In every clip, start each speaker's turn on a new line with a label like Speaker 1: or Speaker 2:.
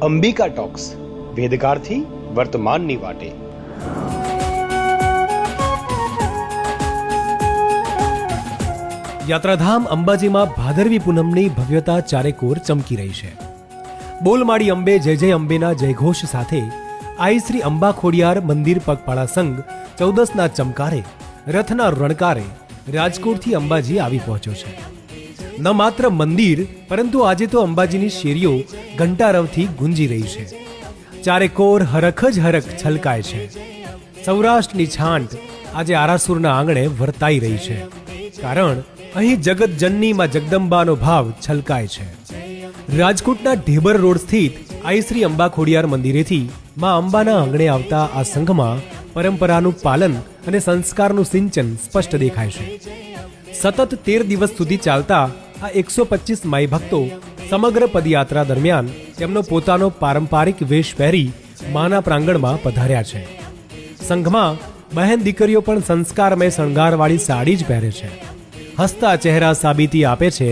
Speaker 1: Ambika talks, વેદકાળથી વર્તમાનની વાટે.
Speaker 2: યાત્રાધામ અંબાજીમાં ભાદરવી પૂનમની ભવ્યતા ચારેકોર ચમકી રહી છે. બોલમાળી અંબે જય જય અંબેના જયઘોષ સાથે આઈ શ્રી અંબા ખોડિયાર મંદિર પગપાળા સંઘ 14ના ચમકારે રથના રણકારે રાજકોટથી અંબાજી આવી પહોંચ્યો છે. ન માત્ર મંદિર પરંતુ આજે તો અંબાજીની શેરીઓ ઘંટારવથી ગુંજી રહી છે. ચારેકોર હરખ જ હરખ છલકાય છે. સૌરાષ્ટ્રની છાંટ આજે આરાસુરના આંગણે વર્તાઈ રહી છે, કારણ અહીં જગતજનની માં જગદંબાનો ભાવ છલકાય છે. રાજકોટના ઢેબર રોડ સ્થિત આઈ શ્રી અંબા ખોડિયાર મંદિરેથી માં અંબાના આંગણે આવતા આ સંઘમાં પરંપરાનું પાલન અને સંસ્કારનું સિંચન સ્પષ્ટ દેખાય છે. સતત 13 દિવસ સુધી ચાલતા આ 125 માઈ ભક્તો સમગ્ર પદયાત્રા દરમિયાન તેમનો પોતાનો પારંપરિક વેશ પહેરી માના પ્રાંગણમાં પધાર્યા છે. સંઘમાં બહેન દીકરીઓ પણ સંસ્કારમય શણગારવાળી સાડી જ પહેરે છે. હસતા ચહેરા સાબિતી આપે છે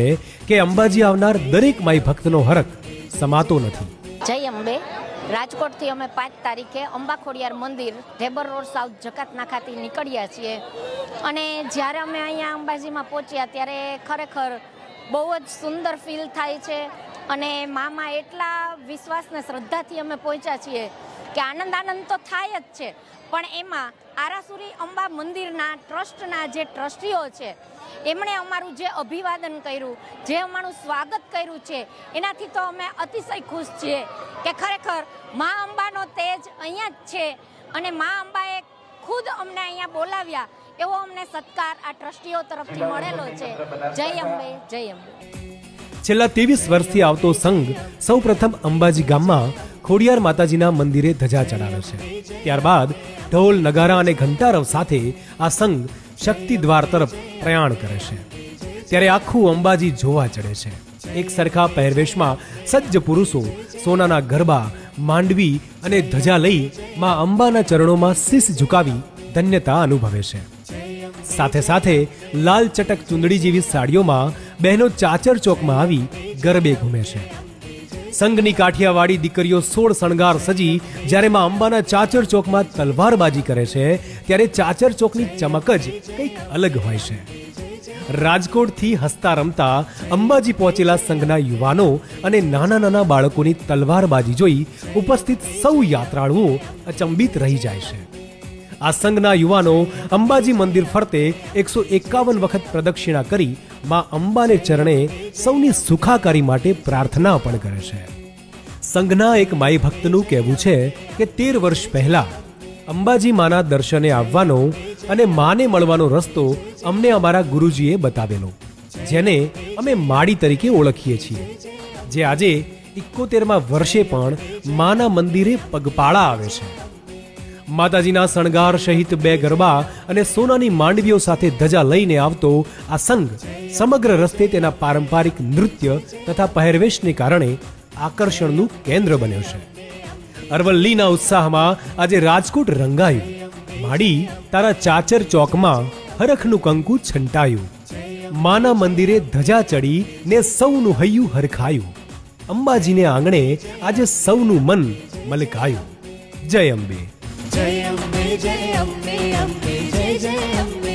Speaker 2: કે અંબાજી આવનાર દરેક માઈ ભક્તનો હરખ સમાતો નથી.
Speaker 3: જય અંબે. રાજકોટથી અમે 5 તારીખે અંબા ખોડિયાર મંદિર ઢેબર રોડ સાઉથ જકાત નાકાથી નીકળ્યા છીએ અને જ્યારે અમે અહીંયા અંબાજીમાં પહોંચ્યા ત્યારે ખરેખર બહુ જ સુંદર ફીલ થાય છે અને મામાં એટલા વિશ્વાસ ને શ્રદ્ધાથી અમે પહોંચ્યા છીએ કે આનંદ તો થાય જ છે, પણ એમાં આરાસુરી અંબા મંદિરના ટ્રસ્ટના જે ટ્રસ્ટીઓ છે એમણે અમારું જે અભિવાદન કર્યું, જે અમારું સ્વાગત કર્યું છે, એનાથી તો અમે અતિશય ખુશ છીએ કે ખરેખર મા અંબાનો તેજ અહીંયા જ છે અને મા અંબાએ ખુદ અમને અહીંયા બોલાવ્યા એવો અમને સત્કાર આ ટ્રસ્ટીઓ તરફથી મળેલો છે. જય અંબે, જય અંબે.
Speaker 2: છેલ્લા 23 વર્ષથી આવતો સંઘ સૌ પ્રથમ અંબાજી ગામમાં ખોડિયાર માતાજીના મંદિરે ધજા ચડાવે છે. ત્યારબાદ ઢોલ, નગારા અને ઘંટારવ સાથે આ સંઘ શક્તિ દ્વાર તરફ પ્રયાણ કરે છે. ત્યારે આખું અંબાજી જોવા ચડે છે. એક સરખા પહેરવેશમાં સજ્જ પુરુષો સોનાના ગરબા, માંડવી અને ધજા લઈ માં અંબાના ચરણોમાં શીશ ઝુકાવી ધન્યતા અનુભવે છે. સાથે સાથે લાલ ચટક ચુંદડી જેવી સાડીઓમાં બહેનો ચાચર ચોકમાં આવી ગરબે ઘૂમે છે. સંઘની કાઠિયાવાડી દીકરીઓ 16 શણગાર સજી જ્યારે માં અંબાના ચાચર ચોકમાં તલવારબાજી કરે છે ત્યારે ચાચર ચોકની ચમક જ કંઈક અલગ હોય છે. રાજકોટથી હસતા રમતા અંબાજી પહોંચેલા સંઘના યુવાનો અને નાના નાના બાળકોની તલવારબાજી જોઈ ઉપસ્થિત સૌ યાત્રાળુઓ અચંબિત રહી જાય છે. આ સંઘના યુવાનો અંબાજી મંદિર ફરતે 151 વખત પ્રદક્ષિણા કરી માં અંબાને ચરણે સૌની સુખાકારી માટે પ્રાર્થના પણ કરે છે. સંઘના એક માઈ ભક્તનું કહેવું છે કે 13 વર્ષ પહેલા અંબાજી માના દર્શને આવવાનો અને માને મળવાનો રસ્તો અમને અમારા ગુરુજીએ બતાવેલો, જેને અમે માળી તરીકે ઓળખીએ છીએ, જે આજે 71મા વર્ષે પણ માના મંદિરે પગપાળા આવે છે. માતાજીના શણગાર સહિત 2 ગરબા અને સોનાની માંડવીઓ સાથે ધજા લઈને આવતો આ સંઘ સમગ્ર રસ્તે તેના પારંપરિક નૃત્ય તથા પહેરવેશને કારણે આકર્ષણનું કેન્દ્ર બન્યો છે. અરવલ્લીના ઉત્સાહમાં આજે રાજકોટ રંગાયું. માડી તારા ચાચર ચોકમાં હરખનું કંકુ છંટાયું. માના મંદિરે ધજા ચડી ને સૌનું હૈયું હરખાયું. અંબાજીને આંગણે આજે સૌનું મન મલકાયું. જય અંબે.
Speaker 4: જય અંબે, જય અંબે, અંબે જય જય અંબે.